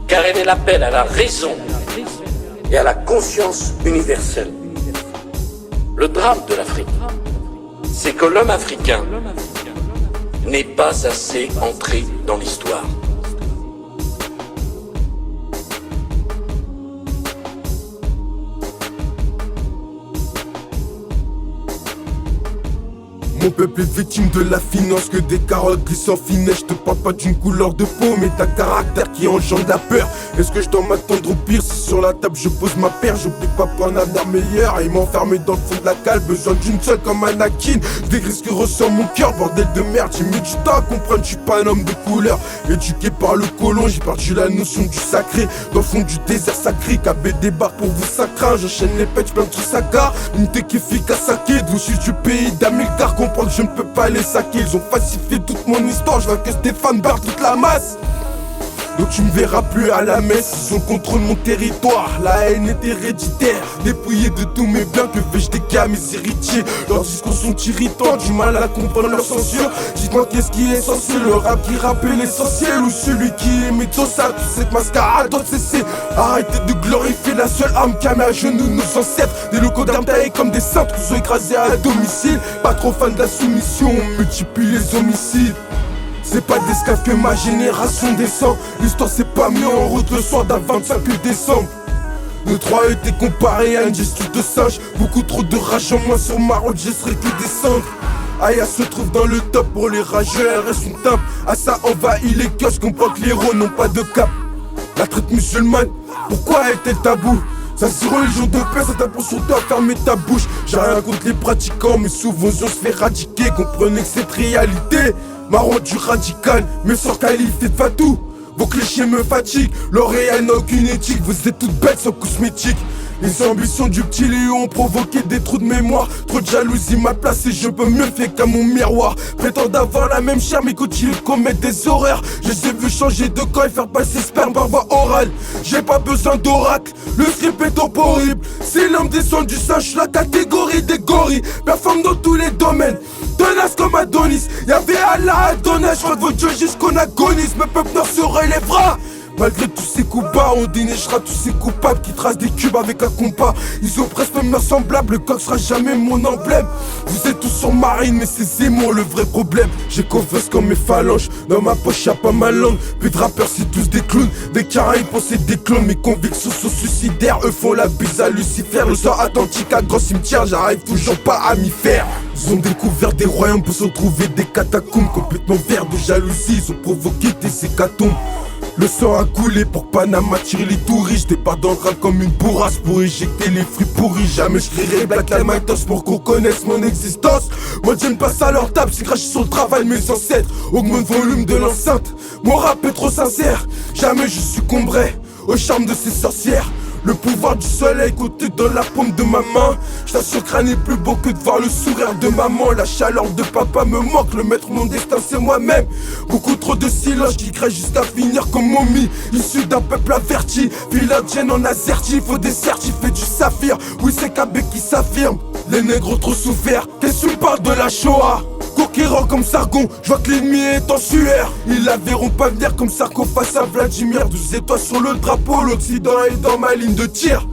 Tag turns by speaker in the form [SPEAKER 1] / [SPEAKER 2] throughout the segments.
[SPEAKER 1] car elle est l'appel à la raison et à la conscience universelle. Le drame de l'Afrique, c'est que l'homme africain n'est pas assez entré dans l'histoire.
[SPEAKER 2] Mon peuple est victime de la finance, que des carottes glissent en finesse. Je te parle pas d'une couleur de peau, mais d'un caractère qui engendre la peur. Est-ce que je dois m'attendre au pire? Si sur la table je pose ma paire, j'oublie pas pour un avenir meilleur. Et m'enfermer dans le fond de la cale, besoin d'une seule comme Anakin. Je décris ce que ressent mon cœur, bordel de merde. J'ai mis du temps à comprendre, je suis pas un homme de couleur. Éduqué par le colon, j'ai perdu la notion du sacré. Dans le fond du désert sacré, KB débarque pour vous sacrer. J'enchaîne les pêches, plein de saccard. Une tech efficace à quai, d'où je suis du pays d'Amilcar. Comprendre que je ne peux pas les saquer. Ils ont falsifié toute mon histoire, je vois que Stéphane barre toute la masse. Donc tu me verras plus à la messe, ils ont contrôle mon territoire. La haine est héréditaire, dépouillé de tous mes biens. Que vais-je des gars, mes héritiers? Leurs discours sont irritants, du mal à comprendre leur censure. Dites-moi qu'est-ce qui est censé, le rap qui rappelle l'essentiel, ou celui qui est méthode ça, toute cette mascarade doit cesser. Arrêtez de glorifier la seule arme qui a mis à genoux nos ancêtres. Des locaux d'armes taillés comme des cintres, qui sont écrasés à domicile. Pas trop fan de la soumission, on multiplie les homicides. C'est pas d'esclaves que ma génération descend. L'histoire c'est pas mieux en route le soir d'un 25 décembre. Le 3 était comparé à une gestion de singe. Beaucoup trop de rage en moi sur ma route, je serai que descendre. Aya se trouve dans le top pour les rageux, elle reste une timbre. À ça envahit les kiosques, comprend que les héros n'ont pas de cap. La traite musulmane, pourquoi est-elle tabou? Ça c'est religion de paix, ça t'apprend sur toi, fermer ta bouche. J'ai rien contre les pratiquants, mais souvent on se fait radiquer. Comprenez que cette réalité m'a rendu radical, mais sans qualifier de fatou. Vos clichés me fatiguent, L'Oréal n'a aucune éthique. Vous êtes toutes bêtes sans cosmétique. Les ambitions du petit Léo ont provoqué des trous de mémoire. Trop de jalousie m'a placé, je peux mieux faire qu'à mon miroir. Prétendent avoir la même chair mais continuent de commettre des horreurs. Je les ai vus changer de camp et faire passer sperme par voie orale. J'ai pas besoin d'oracle, le script est horrible. C'est l'homme descend du singe, la catégorie des gorilles. Performe dans tous les domaines, tenace comme Adonis. Y'avait Allah Adonai, je crois que votre Dieu jusqu'on agonise. Mes peuples nord se relèvera. Malgré tous ces coups bas, on déneigera tous ces coupables qui tracent des cubes avec un compas. Ils ont presque même semblable, le coq sera jamais mon emblème. Vous êtes tous sur marine, mais c'est Zemmour le vrai problème. J'ai confiance comme mes phalanges, dans ma poche y'a pas ma langue. Plus de rappeurs, c'est tous des clowns, des Caraïbes pour c'est des clones. Mes convictions sont suicidaires, eux font la bise à Lucifer. Le soir atlantique à grand cimetière, j'arrive toujours pas à m'y faire. Ils ont découvert des royaumes pour se retrouver des catacombes. Complètement verts de jalousie, ils ont provoqué des hécatombes. Le sang a coulé pour Panama tirer les touristes. J'étais pas dans le rap comme une bourrasse pour éjecter les fruits pourris. Jamais je crierai Black Lives Matter pour qu'on connaisse mon existence. Moi je ne passe à leur table, c'est craché sur le travail de mes ancêtres. Augmente le volume de l'enceinte, mon rap est trop sincère. Jamais je succomberai au charme de ces sorcières. Le pouvoir du soleil côté dans la paume de ma main. J't'assure que rien n'est plus beau que de voir le sourire de maman. La chaleur de papa me manque, le maître mon destin c'est moi-même. Beaucoup trop de silence qui crée jusqu'à finir comme momie. Issu d'un peuple averti, Philadelphie en azerty. Faut des certifiés du saphir, oui c'est KB qui s'affirme. Les nègres trop souffert, qu'est-ce que tu me parles de la Shoah? Conquérant comme Sargon, je vois que l'ennemi est en sueur. Ils la verront pas venir comme Sarko face à Vladimir. 12 étoiles sur le drapeau, l'Occident est dans ma ligne de tir.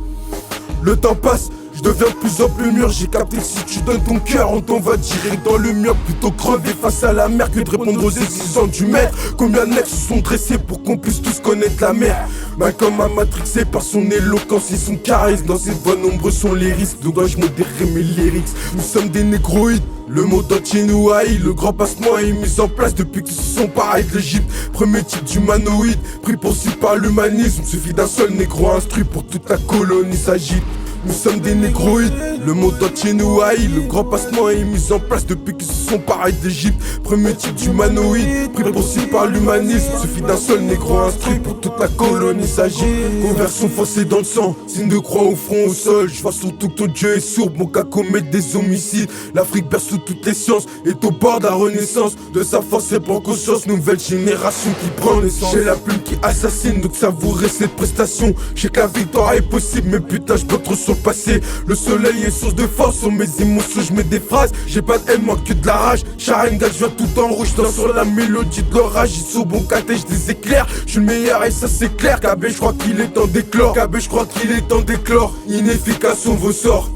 [SPEAKER 2] Le temps passe, je deviens de plus en plus mûr. J'ai capté que si tu donnes ton cœur, on t'envoie direct dans le mur. Plutôt crever face à la mer que de répondre aux exigences du maître. Combien de mecs se sont dressés pour qu'on puisse tous connaître la mer. Malcolm a matrixé par son éloquence et son charisme. Dans cette voix nombreux sont les risques, donc dois-je modérer mes lyrics. Nous sommes des négroïdes, le monde entier nous haït. Le grand passement est mis en place depuis qu'ils se sont parés de l'Egypte. Premier type d'humanoïde, pris pour cible par l'humanisme. Suffit d'un seul négro instruit pour toute la colonie s'agite. Nous sommes des négroïdes, le monde entier nous haït. Le grand passement est mis en place depuis qu'ils se sont parés d'Egypte. Premier type d'humanoïde, pris pour cible par l'humanisme. Suffit d'un seul négro instruit pour toute la colonie s'agit. Conversion forcée dans le sang, signe de croix au front au sol. Je vois surtout que ton Dieu est sourd, mon qu'à commettre des homicides. L'Afrique berce sous toutes les sciences, est au bord de la renaissance. De sa force et prend conscience, nouvelle génération qui prend naissance. J'ai la plume qui assassine, donc savourez cette prestation. Je sais que la victoire est possible, mais putain je bloque trop sur sur le passé. Le soleil est source de force, sur mes émotions je mets des phrases. J'ai pas de haine, moi que de la rage. Sharingan, je viens tout en rouge, danse sur la mélodie de l'orage. Ils sont bon caté, je des éclairs. Je suis le meilleur et ça c'est clair. KB, je crois qu'il est temps d'éclore. KB, je crois qu'il est temps d'éclore. Inefficaces sont vos sorts.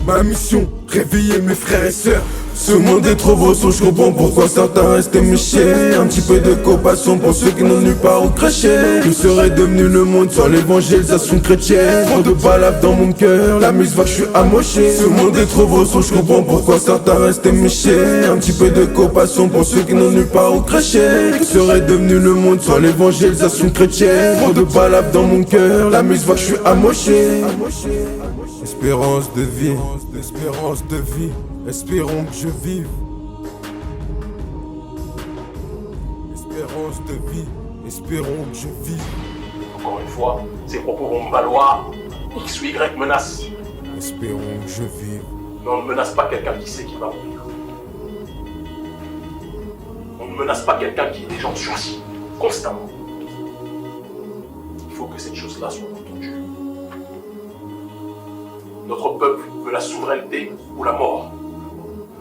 [SPEAKER 2] Ma mission, réveiller mes frères et sœurs. Ce monde est trop beau, je comprends pourquoi certains restent méchés. Un petit peu de compassion pour ceux qui n'ont nulle part où cracher. Que serait devenu le monde sans l'évangélisation chrétienne? Trop de balafres dans mon cœur, la musique va que je suis amoché. Ce monde est trop beau, je comprends pourquoi certains restent méchés. Un petit peu de compassion pour ceux qui n'ont nulle part où cracher. Que serait devenu le monde sans l'évangélisation chrétienne? Trop de balafres dans mon cœur, la musique va que je suis amoché. Espérance de vie, espérance de vie. Espérons que je vive. Espérance de vie, espérons que je vive.
[SPEAKER 3] Encore une fois, ces propos vont me valoir X ou Y menace.
[SPEAKER 2] Espérons que je vive.
[SPEAKER 3] Mais on ne menace pas quelqu'un qui sait qu'il va mourir. On ne menace pas quelqu'un qui est déjà en sursis, constamment. Il faut que cette chose-là soit entendue. Notre peuple veut la souveraineté ou la mort.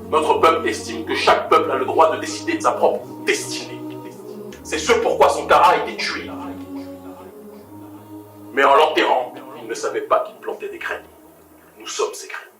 [SPEAKER 3] Notre peuple estime que chaque peuple a le droit de décider de sa propre destinée. C'est ce pourquoi son Kara a été tué. Mais en l'enterrant, il ne savait pas qu'il plantait des graines. Nous sommes ces graines.